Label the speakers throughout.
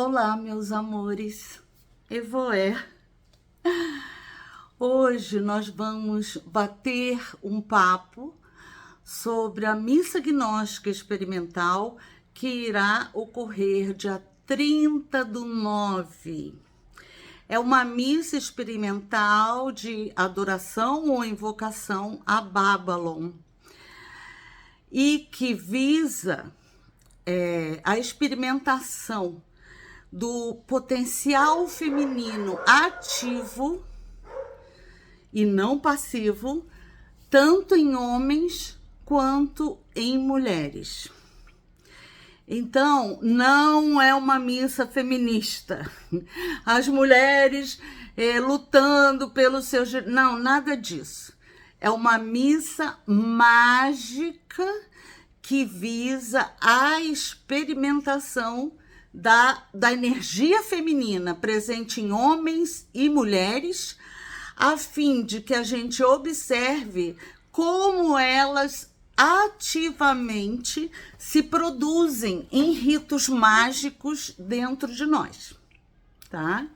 Speaker 1: Olá, meus amores. Evoé. Hoje nós vamos bater um papo sobre a missa gnóstica experimental que irá ocorrer dia 30/9. É uma missa experimental de adoração ou invocação a Babylon e que visa a experimentação do potencial feminino ativo e não passivo, tanto em homens quanto em mulheres. Então, não é uma missa feminista. As mulheres lutando pelos seus direitos. Não, nada disso. É uma missa mágica que visa a experimentação da energia feminina presente em homens e mulheres, a fim de que a gente observe como elas ativamente se produzem em ritos mágicos dentro de nós, tá?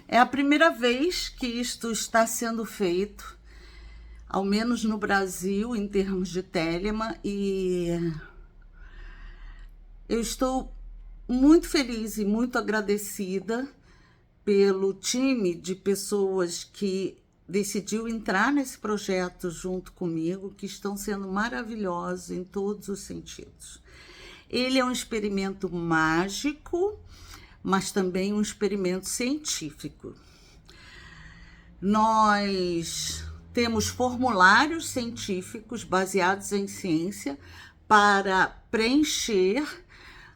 Speaker 1: É a primeira vez que isto está sendo feito, ao menos no Brasil, em termos de Telema, e eu estou muito feliz e muito agradecida pelo time de pessoas que decidiu entrar nesse projeto junto comigo, que estão sendo maravilhosos em todos os sentidos. Ele é um experimento mágico, mas também um experimento científico. Nós temos formulários científicos baseados em ciência para preencher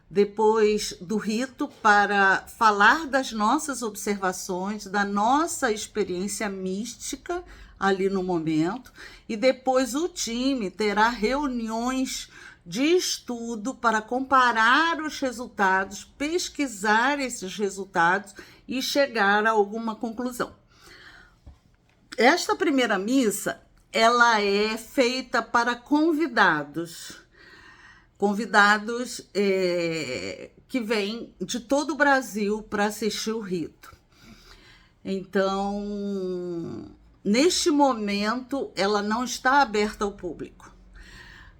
Speaker 1: depois do rito, para falar das nossas observações, da nossa experiência mística ali no momento, e depois o time terá reuniões de estudo para comparar os resultados, pesquisar esses resultados e chegar a alguma conclusão. Esta primeira missa, ela é feita para convidados que vêm de todo o Brasil para assistir o rito. Então, neste momento, ela não está aberta ao público.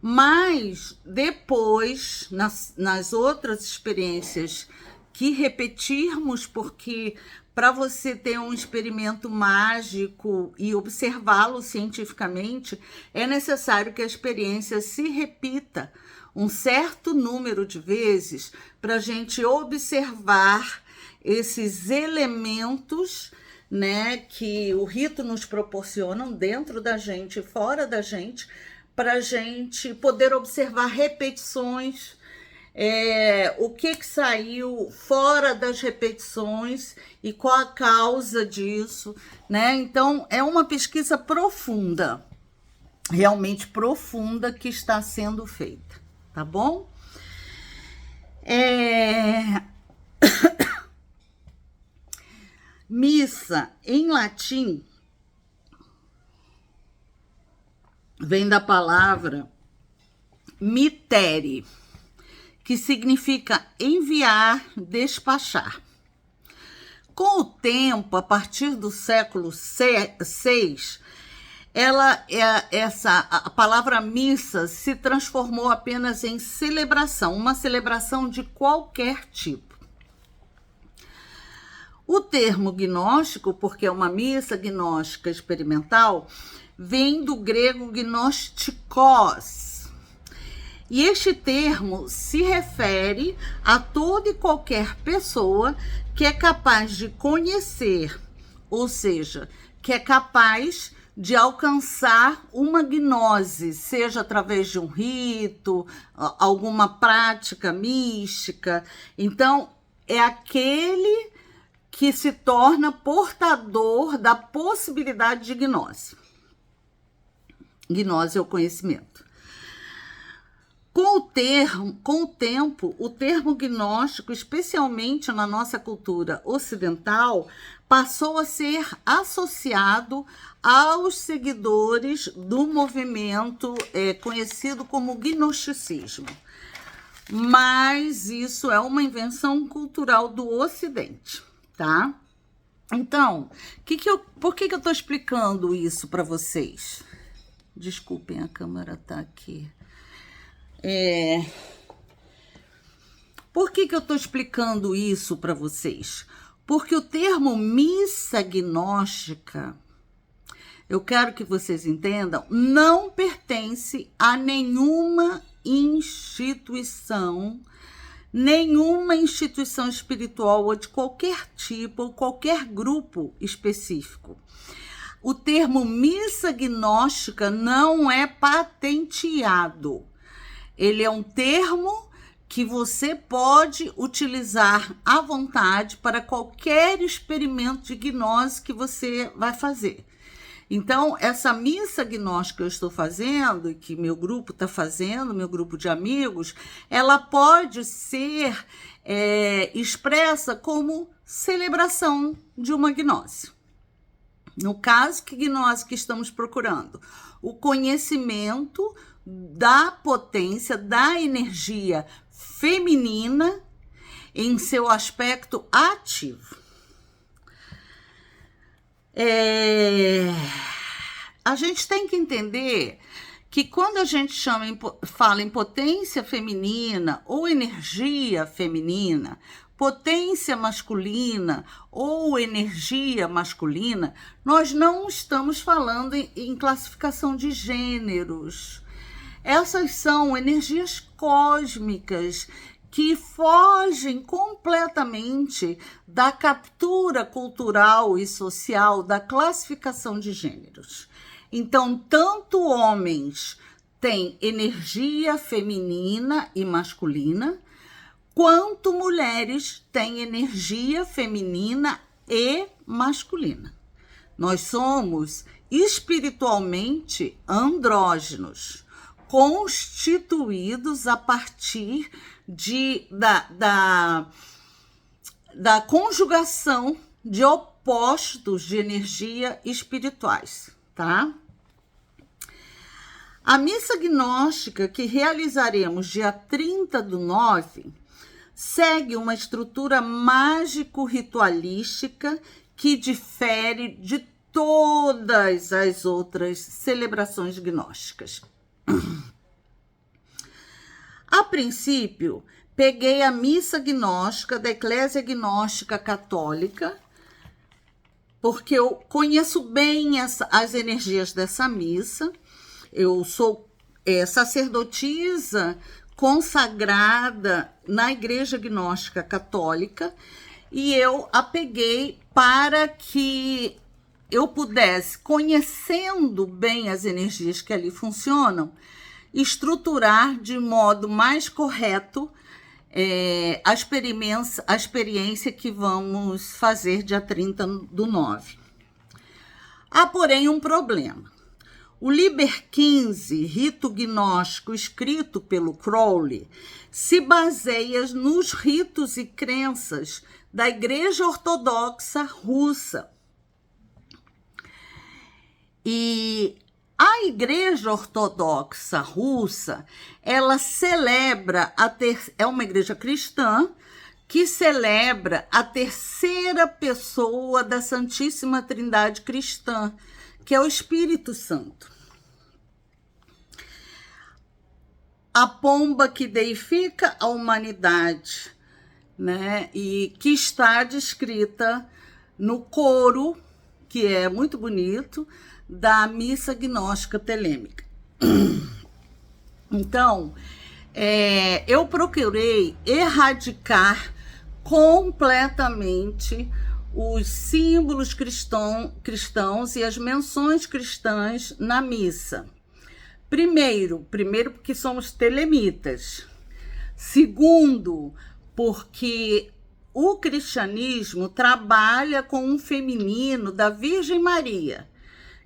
Speaker 1: Mas depois, nas outras experiências que repetirmos, porque para você ter um experimento mágico e observá-lo cientificamente, é necessário que a experiência se repita um certo número de vezes para a gente observar esses elementos, né, que o rito nos proporciona dentro da gente e fora da gente, para a gente poder observar repetições, o que saiu fora das repetições e qual a causa disso, né? Então, é uma pesquisa profunda, realmente profunda, que está sendo feita, tá bom? Missa, em latim, vem da palavra mittere, que significa enviar, despachar. Com o tempo, a partir do século VI, a palavra missa se transformou apenas em celebração, uma celebração de qualquer tipo. O termo gnóstico, porque é uma missa gnóstica experimental, vem do grego gnostikos. E este termo se refere a toda e qualquer pessoa que é capaz de conhecer, ou seja, que é capaz de alcançar uma gnose, seja através de um rito, alguma prática mística. Então, é aquele que se torna portador da possibilidade de gnose. Gnose é o conhecimento. Com o tempo, o termo gnóstico, especialmente na nossa cultura ocidental, passou a ser associado aos seguidores do movimento conhecido como gnosticismo. mas isso é uma invenção cultural do Ocidente, tá? Então, por que eu tô explicando isso para vocês? Desculpem, a câmera tá aqui. Por que eu tô explicando isso para vocês? Porque o termo missa gnóstica, eu quero que vocês entendam, não pertence a nenhuma instituição espiritual ou de qualquer tipo ou qualquer grupo específico. O termo missa gnóstica não é patenteado. Ele é um termo que você pode utilizar à vontade para qualquer experimento de gnose que você vai fazer. Então, essa missa gnóstica que eu estou fazendo, e que meu grupo está fazendo, meu grupo de amigos, ela pode ser expressa como celebração de uma gnose. No caso, que gnose que estamos procurando? O conhecimento da potência, da energia feminina em seu aspecto ativo. A gente tem que entender que quando a gente fala em potência feminina ou energia feminina, potência masculina ou energia masculina, nós não estamos falando em classificação de gêneros. Essas são energias cósmicas que fogem completamente da captura cultural e social da classificação de gêneros. Então, tanto homens têm energia feminina e masculina, quanto mulheres têm energia feminina e masculina. Nós somos espiritualmente andrógenos, constituídos a partir da conjugação de opostos de energia espirituais, tá? A missa gnóstica que realizaremos dia 30/9 segue uma estrutura mágico-ritualística que difere de todas as outras celebrações gnósticas. A princípio, peguei a missa gnóstica da Eclésia Gnóstica Católica, porque eu conheço bem as energias dessa missa. Eu sou sacerdotisa consagrada na Igreja Gnóstica Católica e eu a peguei para que eu pudesse, conhecendo bem as energias que ali funcionam, estruturar de modo mais correto a experiência que vamos fazer dia 30/9. Há, porém, um problema. O Liber 15, rito gnóstico escrito pelo Crowley, se baseia nos ritos e crenças da Igreja Ortodoxa Russa. E a Igreja Ortodoxa Russa, ela celebra, é uma igreja cristã que celebra a terceira pessoa da Santíssima Trindade cristã, que é o Espírito Santo. A pomba que deifica a humanidade, né? E que está descrita no coro, que é muito bonito, da missa gnóstica telêmica. Então, eu procurei erradicar completamente os símbolos cristãos e as menções cristãs na missa. Primeiro, porque somos telemitas. Segundo, porque o cristianismo trabalha com um feminino da Virgem Maria,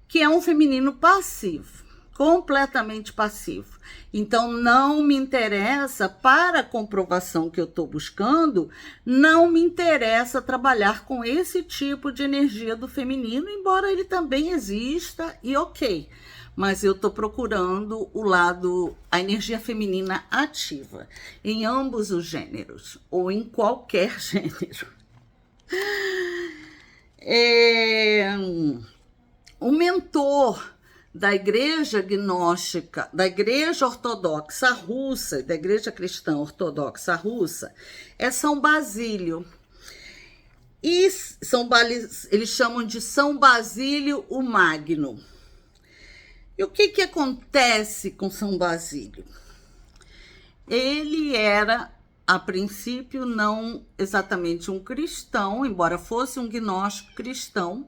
Speaker 1: que é um feminino passivo, completamente passivo. Então, não me interessa, para a comprovação que eu estou buscando, não me interessa trabalhar com esse tipo de energia do feminino, embora ele também exista e ok. mas eu estou procurando o lado, a energia feminina ativa, em ambos os gêneros, ou em qualquer gênero. O mentor da igreja gnóstica, da igreja ortodoxa russa, da igreja cristã ortodoxa russa, é São Basílio. E eles chamam de São Basílio o Magno. E o que acontece com São Basílio? Ele era, a princípio, não exatamente um cristão, embora fosse um gnóstico cristão,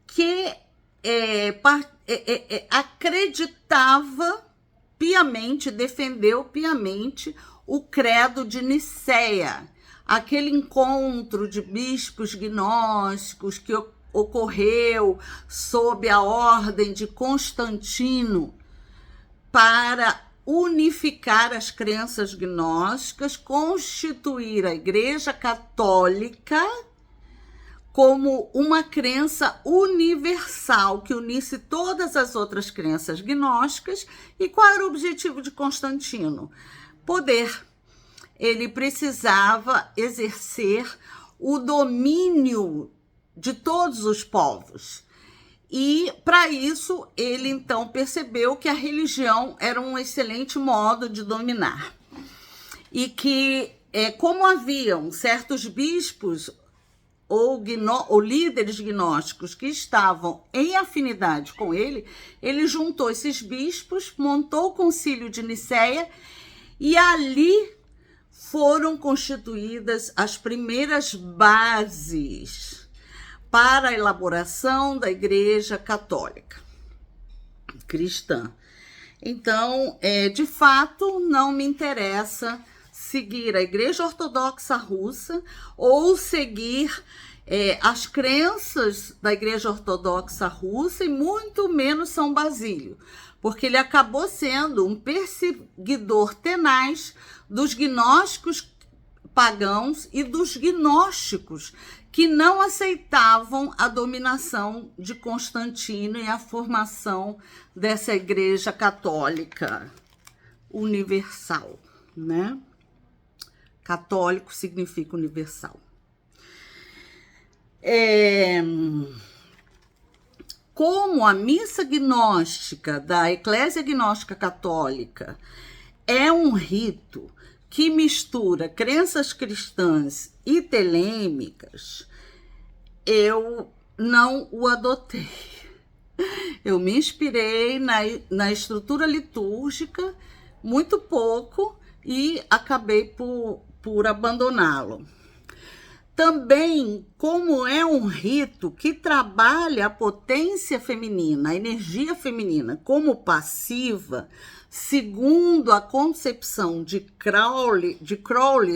Speaker 1: que acreditava piamente, defendeu piamente o credo de Nicéia, aquele encontro de bispos gnósticos que ocorreu sob a ordem de Constantino para unificar as crenças gnósticas, constituir a Igreja Católica como uma crença universal que unisse todas as outras crenças gnósticas. E qual era o objetivo de Constantino? Poder. Ele precisava exercer o domínio de todos os povos. E, para isso, ele então percebeu que a religião era um excelente modo de dominar. E que, como haviam certos bispos ou líderes gnósticos que estavam em afinidade com ele, ele juntou esses bispos, montou o Concílio de Nicéia e ali foram constituídas as primeiras bases para a elaboração da Igreja Católica cristã. Então, de fato, não me interessa seguir a Igreja Ortodoxa Russa ou seguir as crenças da Igreja Ortodoxa Russa e muito menos São Basílio, porque ele acabou sendo um perseguidor tenaz dos gnósticos pagãos e dos gnósticos que não aceitavam a dominação de Constantino e a formação dessa Igreja Católica universal, né? Católico significa universal. Como a missa gnóstica da Eclésia Gnóstica Católica é um rito que mistura crenças cristãs e telêmicas, eu não o adotei. Eu me inspirei na estrutura litúrgica muito pouco e acabei por abandoná-lo. Também, como é um rito que trabalha a potência feminina, a energia feminina, como passiva, segundo a concepção de Crowley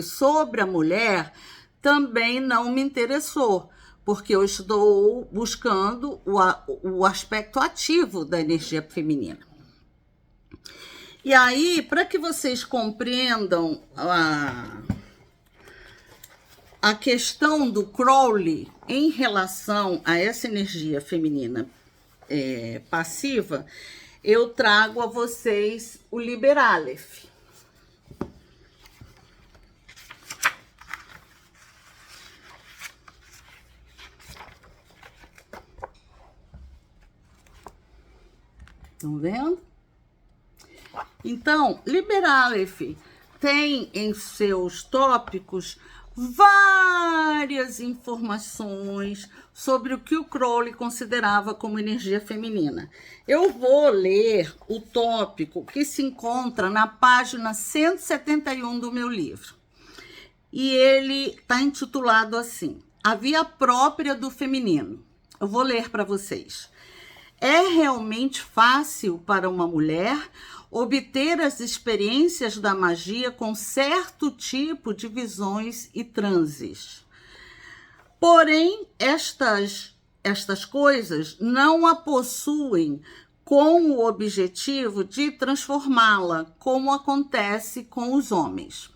Speaker 1: sobre a mulher, também não me interessou, porque eu estou buscando o aspecto ativo da energia feminina. E aí, para que vocês compreendam a questão do Crowley em relação a essa energia feminina passiva, eu trago a vocês o Liber Aleph. Estão vendo? Então, Liber Aleph tem em seus tópicos várias informações sobre o que o Crowley considerava como energia feminina. Eu vou ler o tópico que se encontra na página 171 do meu livro. E ele está intitulado assim: A Via Própria do Feminino. Eu vou ler para vocês. É realmente fácil para uma mulher obter as experiências da magia com certo tipo de visões e transes. Porém, estas coisas não a possuem com o objetivo de transformá-la, como acontece com os homens,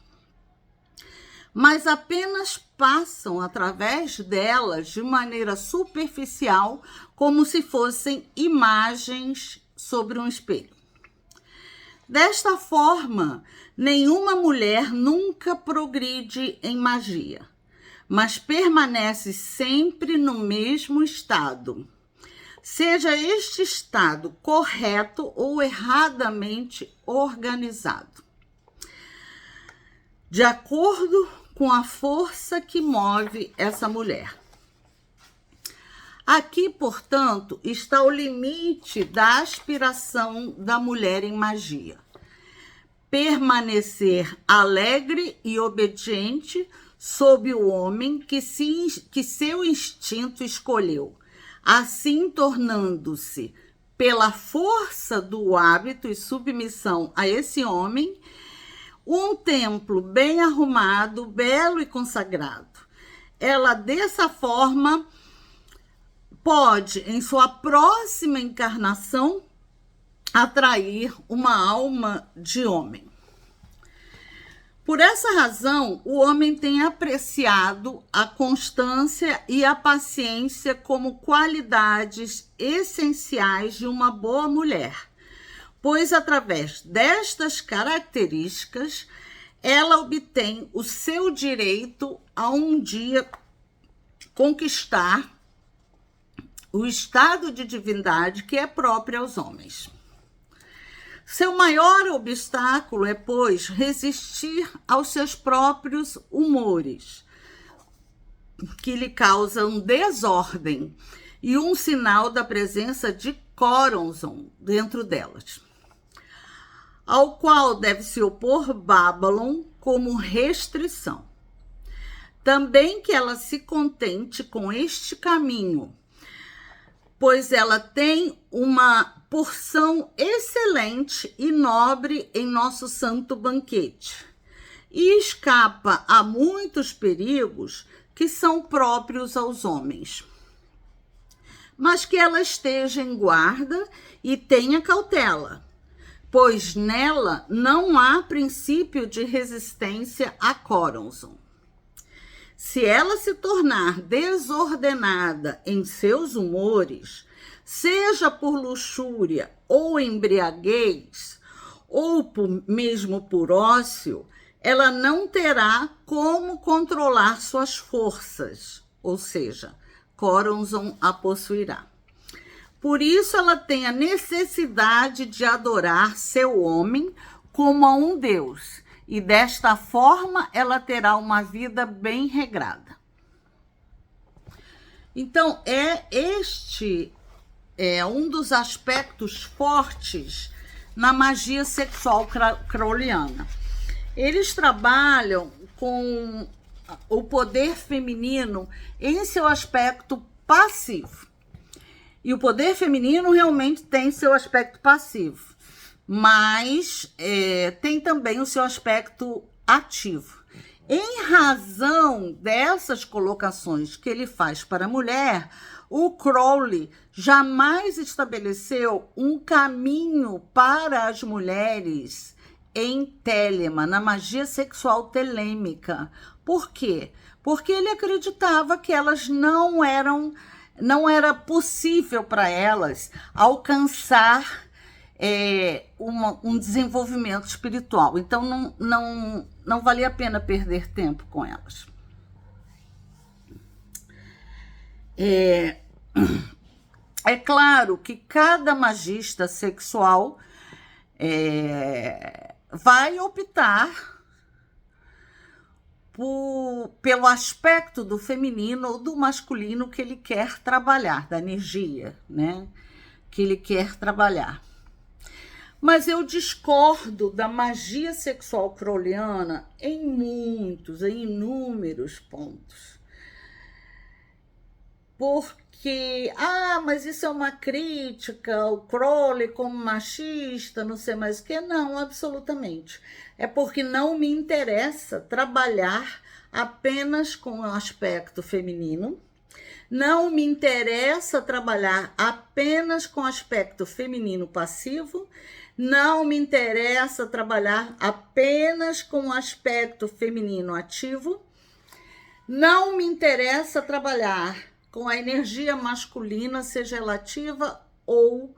Speaker 1: mas apenas passam através delas de maneira superficial, como se fossem imagens sobre um espelho. Desta forma, nenhuma mulher nunca progride em magia, mas permanece sempre no mesmo estado, seja este estado correto ou erradamente organizado, de acordo com a força que move essa mulher. Aqui, portanto, está o limite da aspiração da mulher em magia. Permanecer alegre e obediente sob o homem que seu instinto escolheu, assim tornando-se, pela força do hábito e submissão a esse homem, um templo bem arrumado, belo e consagrado. Ela, dessa forma, pode, em sua próxima encarnação, atrair uma alma de homem. Por essa razão, o homem tem apreciado a constância e a paciência como qualidades essenciais de uma boa mulher, pois através destas características, ela obtém o seu direito a um dia conquistar o estado de divindade que é próprio aos homens. Seu maior obstáculo é, pois, resistir aos seus próprios humores, que lhe causam desordem e um sinal da presença de Coronzon dentro delas, ao qual deve se opor Babylon como restrição. Também que ela se contente com este caminho, pois ela tem uma porção excelente e nobre em nosso santo banquete, e escapa a muitos perigos que são próprios aos homens. Mas que ela esteja em guarda e tenha cautela, pois nela não há princípio de resistência a Coronzon. Se ela se tornar desordenada em seus humores, seja por luxúria ou embriaguez, ou mesmo por ócio, ela não terá como controlar suas forças, ou seja, Coronzon a possuirá. Por isso ela tem a necessidade de adorar seu homem como a um Deus, e desta forma ela terá uma vida bem regrada. Então, este é um dos aspectos fortes na magia sexual crowleyana. Eles trabalham com o poder feminino em seu aspecto passivo. E o poder feminino realmente tem seu aspecto passivo, mas tem também o seu aspecto ativo. Em razão dessas colocações que ele faz para a mulher, o Crowley jamais estabeleceu um caminho para as mulheres em Telema, na magia sexual telêmica. Por quê? Porque ele acreditava que elas não era possível para elas alcançar um desenvolvimento espiritual. Então, não valia a pena perder tempo com elas. É claro que cada magista sexual vai optar pelo aspecto do feminino ou do masculino que ele quer trabalhar, da energia, né? Que ele quer trabalhar. Mas eu discordo da magia sexual crowleyana em inúmeros pontos. Porque, mas isso é uma crítica, o Crowley como machista, não sei mais o que. Não, absolutamente. É porque não me interessa trabalhar apenas com o aspecto feminino, não me interessa trabalhar apenas com o aspecto feminino passivo, não me interessa trabalhar apenas com o aspecto feminino ativo, não me interessa trabalhar com a energia masculina, seja ela ativa ou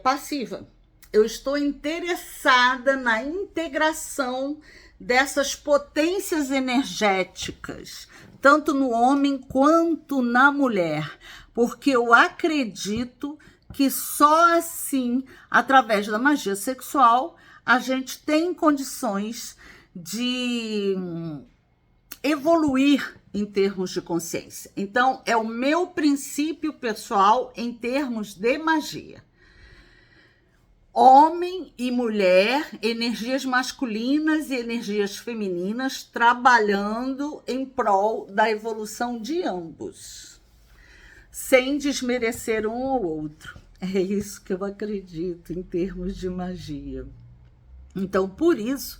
Speaker 1: passiva. Eu estou interessada na integração dessas potências energéticas, tanto no homem quanto na mulher, porque eu acredito que só assim, através da magia sexual, a gente tem condições de evoluir em termos de consciência. Então, é o meu princípio pessoal em termos de magia. Homem e mulher, energias masculinas e energias femininas, trabalhando em prol da evolução de ambos, sem desmerecer um ou outro. É isso que eu acredito em termos de magia. Então, por isso,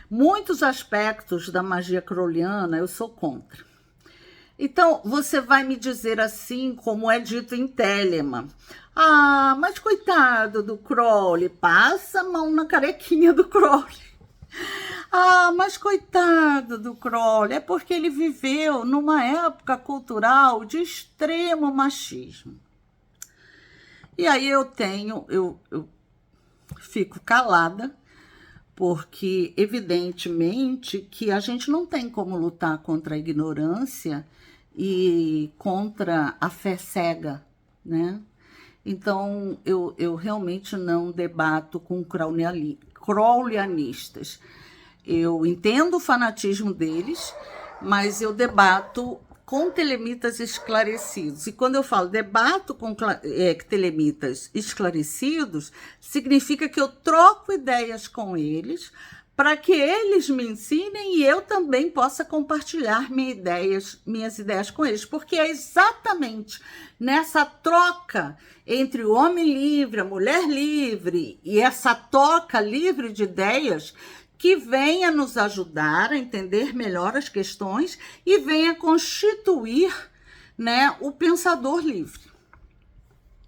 Speaker 1: muitos aspectos da magia crowleyana eu sou contra. Então, você vai me dizer assim, como é dito em Telemann: ah, mas coitado do Crowley, passa a mão na carequinha do Crowley. Ah, mas coitado do Crowley, é porque ele viveu numa época cultural de extremo machismo. E aí eu fico calada, porque evidentemente que a gente não tem como lutar contra a ignorância e contra a fé cega, né? Então, eu realmente não debato com crowleyanistas. Eu entendo o fanatismo deles, mas eu debato com telemitas esclarecidos. E quando eu falo debato com telemitas esclarecidos, significa que eu troco ideias com eles para que eles me ensinem e eu também possa compartilhar minhas ideias com eles. Porque é exatamente nessa troca entre o homem livre, a mulher livre, e essa troca livre de ideias que venha nos ajudar a entender melhor as questões e venha constituir, né, o pensador livre.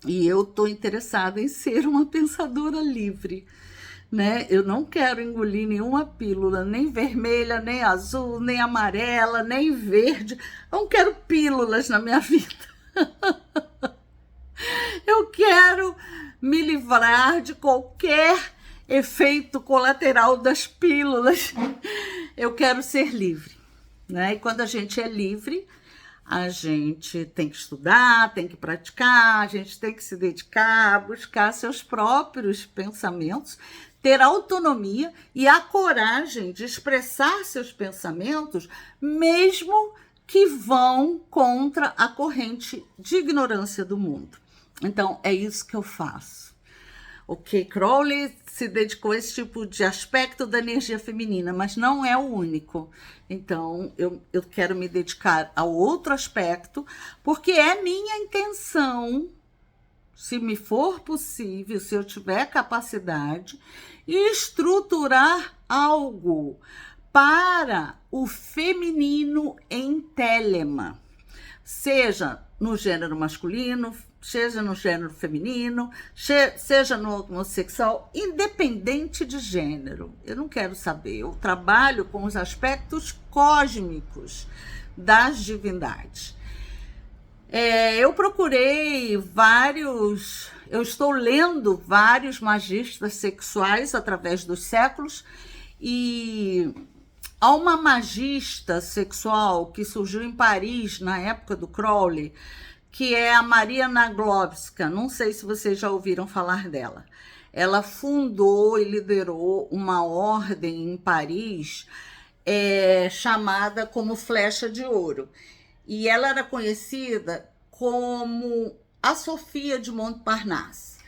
Speaker 1: E eu estou interessada em ser uma pensadora livre, né? Eu não quero engolir nenhuma pílula, nem vermelha, nem azul, nem amarela, nem verde. Eu não quero pílulas na minha vida. Eu quero me livrar de qualquer efeito colateral das pílulas. Eu quero ser livre, né? E quando a gente é livre, a gente tem que estudar, tem que praticar, a gente tem que se dedicar, buscar seus próprios pensamentos, ter autonomia e a coragem de expressar seus pensamentos, mesmo que vão contra a corrente de ignorância do mundo. Então, é isso que eu faço. Ok, Crowley se dedicou a esse tipo de aspecto da energia feminina, mas não é o único. Então, eu quero me dedicar a outro aspecto, porque é minha intenção, se me for possível, se eu tiver capacidade, estruturar algo para o feminino em Telemann, seja no gênero masculino, seja no gênero feminino, seja no homossexual, independente de gênero. Eu não quero saber. Eu trabalho com os aspectos cósmicos das divindades. Eu procurei eu estou lendo vários magistas sexuais através dos séculos, e há uma magista sexual que surgiu em Paris na época do Crowley, que é a Maria Naglowska. Não sei se vocês já ouviram falar dela. Ela fundou e liderou uma ordem em Paris chamada como Flecha de Ouro. E ela era conhecida como a Sofia de Montparnasse.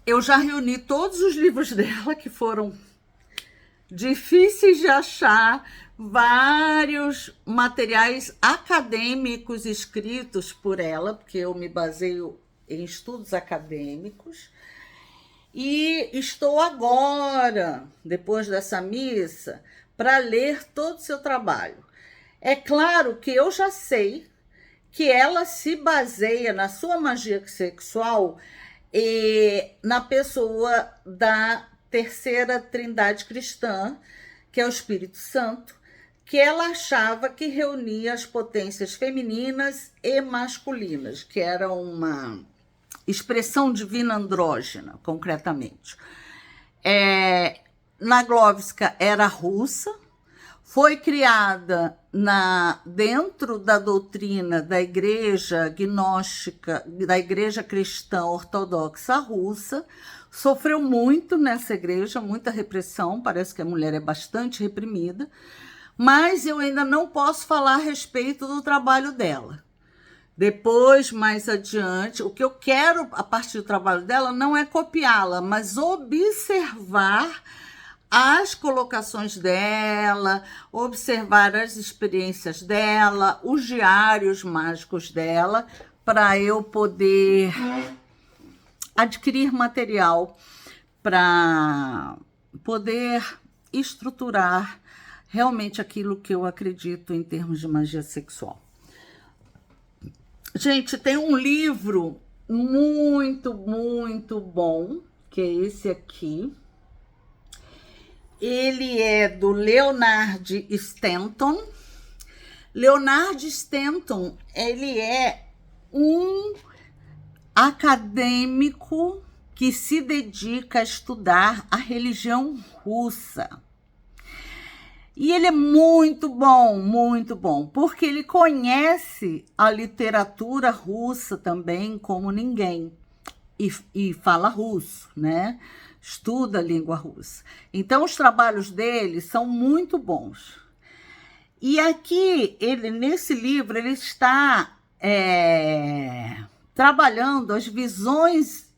Speaker 1: Eu já reuni todos os livros dela, que foram difíceis de achar, vários materiais acadêmicos escritos por ela, porque eu me baseio em estudos acadêmicos, e estou agora, depois dessa missa, para ler todo o seu trabalho. É claro que eu já sei que ela se baseia na sua magia sexual na pessoa da terceira trindade cristã, que é o Espírito Santo, que ela achava que reunia as potências femininas e masculinas, que era uma expressão divina andrógena, concretamente. Naglovska era russa, foi criada dentro da doutrina da igreja gnóstica, da igreja cristã ortodoxa russa, sofreu muito nessa igreja, muita repressão, parece que a mulher é bastante reprimida, mas eu ainda não posso falar a respeito do trabalho dela. Depois, mais adiante, o que eu quero a partir do trabalho dela não é copiá-la, mas observar as colocações dela, observar as experiências dela, os diários mágicos dela, para eu poder adquirir material para poder estruturar realmente aquilo que eu acredito em termos de magia sexual. Gente, tem um livro muito, muito bom, que é esse aqui. Ele é do Leonard Stanton. Leonard Stanton, ele é um acadêmico que se dedica a estudar a religião russa. E ele é muito bom, porque ele conhece a literatura russa também como ninguém. E fala russo, né? Estuda a língua russa. Então, os trabalhos dele são muito bons. E aqui, nesse livro, ele está trabalhando as visões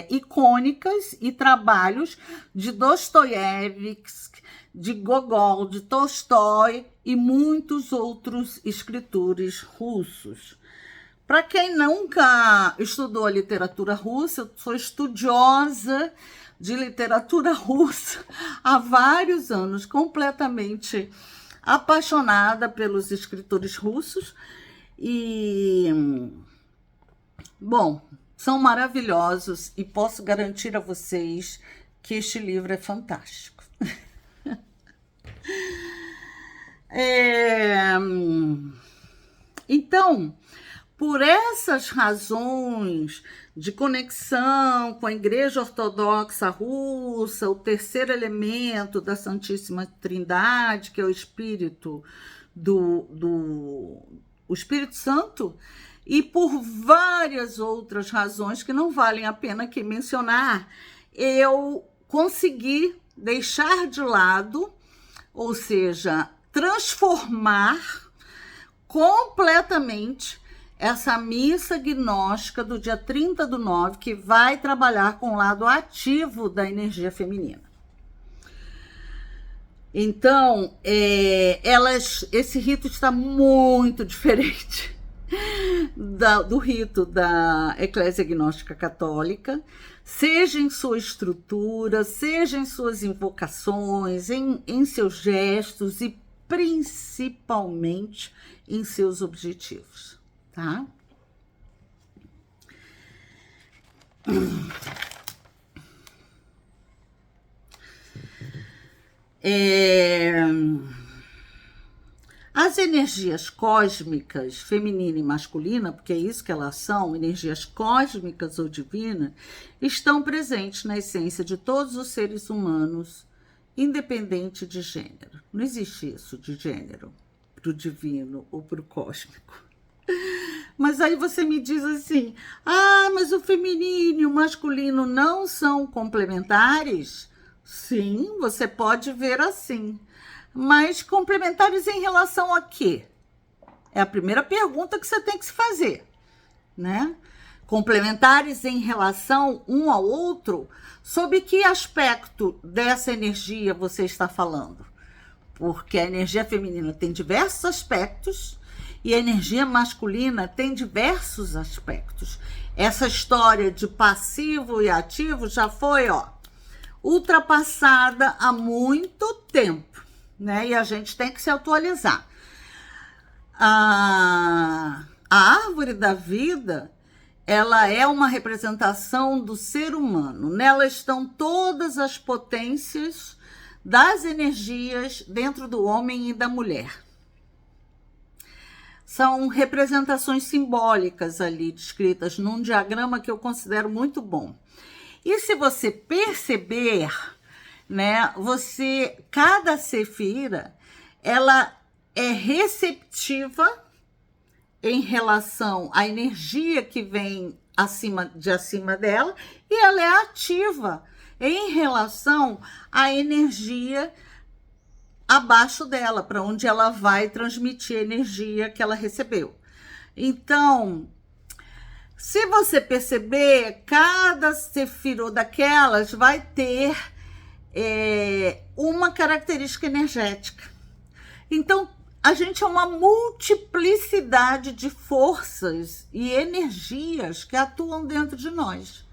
Speaker 1: icônicas e trabalhos de Dostoiévski, de Gogol, de Tolstói e muitos outros escritores russos. Para quem nunca estudou a literatura russa, eu sou estudiosa de literatura russa há vários anos, completamente apaixonada pelos escritores russos e, bom, são maravilhosos e posso garantir a vocês que este livro é fantástico. Então, por essas razões de conexão com a Igreja Ortodoxa Russa, o terceiro elemento da Santíssima Trindade, que é o Espírito o Espírito Santo, e por várias outras razões que não valem a pena aqui mencionar, eu consegui deixar de lado, ou seja, transformar completamente essa missa gnóstica do dia 30/9, que vai trabalhar com o lado ativo da energia feminina. Então, esse rito está muito diferente do rito da Eclésia Gnóstica Católica, seja em sua estrutura, seja em suas invocações, em seus gestos e principalmente em seus objetivos, tá? As energias cósmicas, feminina e masculina, porque é isso que elas são, energias cósmicas ou divinas, estão presentes na essência de todos os seres humanos, independente de gênero. Não existe isso de gênero, para o divino ou para o cósmico. Mas aí você me diz assim, mas o feminino e o masculino não são complementares? Sim, você pode ver assim. Mas complementares em relação a quê? É a primeira pergunta que você tem que se fazer, né? Complementares em relação um ao outro, sobre que aspecto dessa energia você está falando? Porque a energia feminina tem diversos aspectos e a energia masculina tem diversos aspectos. Essa história de passivo e ativo já foi, ultrapassada há muito tempo, né? E a gente tem que se atualizar. A árvore da vida, ela é uma representação do ser humano. Nela estão todas as potências das energias dentro do homem e da mulher. São representações simbólicas ali descritas num diagrama que eu considero muito bom. E se você perceber, né, cada sefira, ela é receptiva em relação à energia que vem de acima dela, e ela é ativa em relação à energia abaixo dela, para onde ela vai transmitir a energia que ela recebeu. Então, se você perceber, cada sefirot daquelas vai ter uma característica energética. Então, a gente é uma multiplicidade de forças e energias que atuam dentro de nós.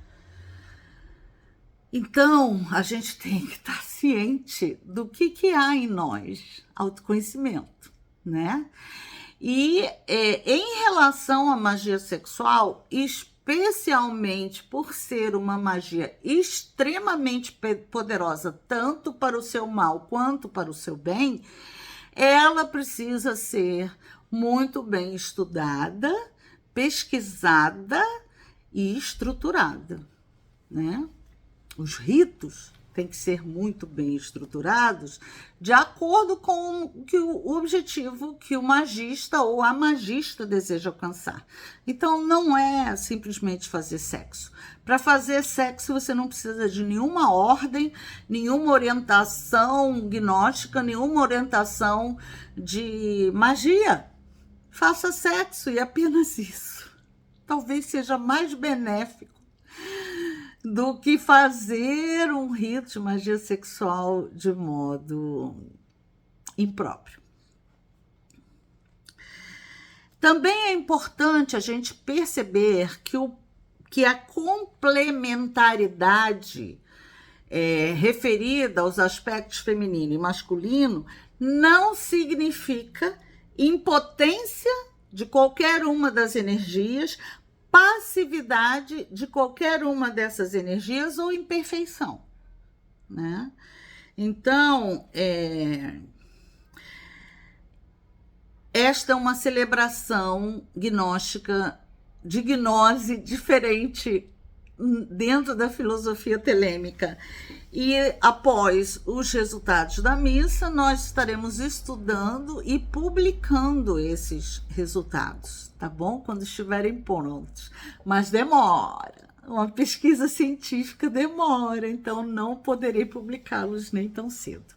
Speaker 1: Então, a gente tem que estar ciente do que há em nós, autoconhecimento, né? E em relação à magia sexual, especialmente por ser uma magia extremamente poderosa, tanto para o seu mal quanto para o seu bem, ela precisa ser muito bem estudada, pesquisada e estruturada, né? Os ritos têm que ser muito bem estruturados de acordo com o objetivo que o magista ou a magista deseja alcançar. Então, não é simplesmente fazer sexo. Para fazer sexo, você não precisa de nenhuma ordem, nenhuma orientação gnóstica, nenhuma orientação de magia. Faça sexo e apenas isso. Talvez seja mais benéfico do que fazer um rito de magia sexual de modo impróprio. Também é importante a gente perceber que a complementaridade referida aos aspectos feminino e masculino não significa impotência de qualquer uma das energias, passividade de qualquer uma dessas energias ou imperfeição, né? Então, esta é uma celebração gnóstica de gnose diferente dentro da filosofia telêmica. E após os resultados da missa, nós estaremos estudando e publicando esses resultados, tá bom? Quando estiverem prontos. Mas demora. Uma pesquisa científica demora, então não poderei publicá-los nem tão cedo.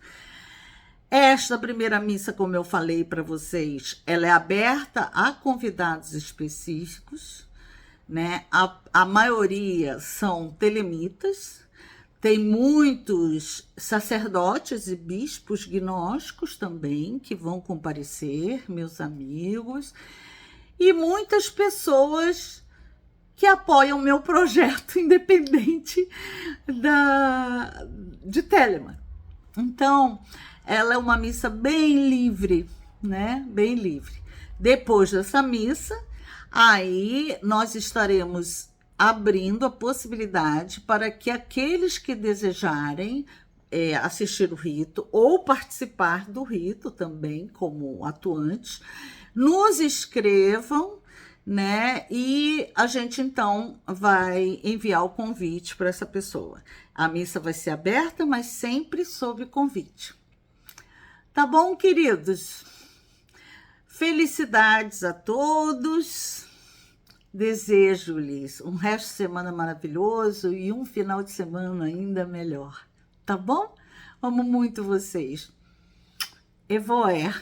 Speaker 1: Esta primeira missa, como eu falei para vocês, ela é aberta a convidados específicos, né? A maioria são telemitas. Tem muitos sacerdotes e bispos gnósticos também que vão comparecer, meus amigos, e muitas pessoas que apoiam meu projeto independente de Telema. Então, ela é uma missa bem livre, né? Bem livre. Depois dessa missa, aí nós estaremos abrindo a possibilidade para que aqueles que desejarem assistir o rito ou participar do rito também como atuantes, nos escrevam, né? E a gente então vai enviar o convite para essa pessoa. A missa vai ser aberta, mas sempre sob convite. Tá bom, queridos? Felicidades a todos. Desejo-lhes um resto de semana maravilhoso e um final de semana ainda melhor. Tá bom? Amo muito vocês. Evoé.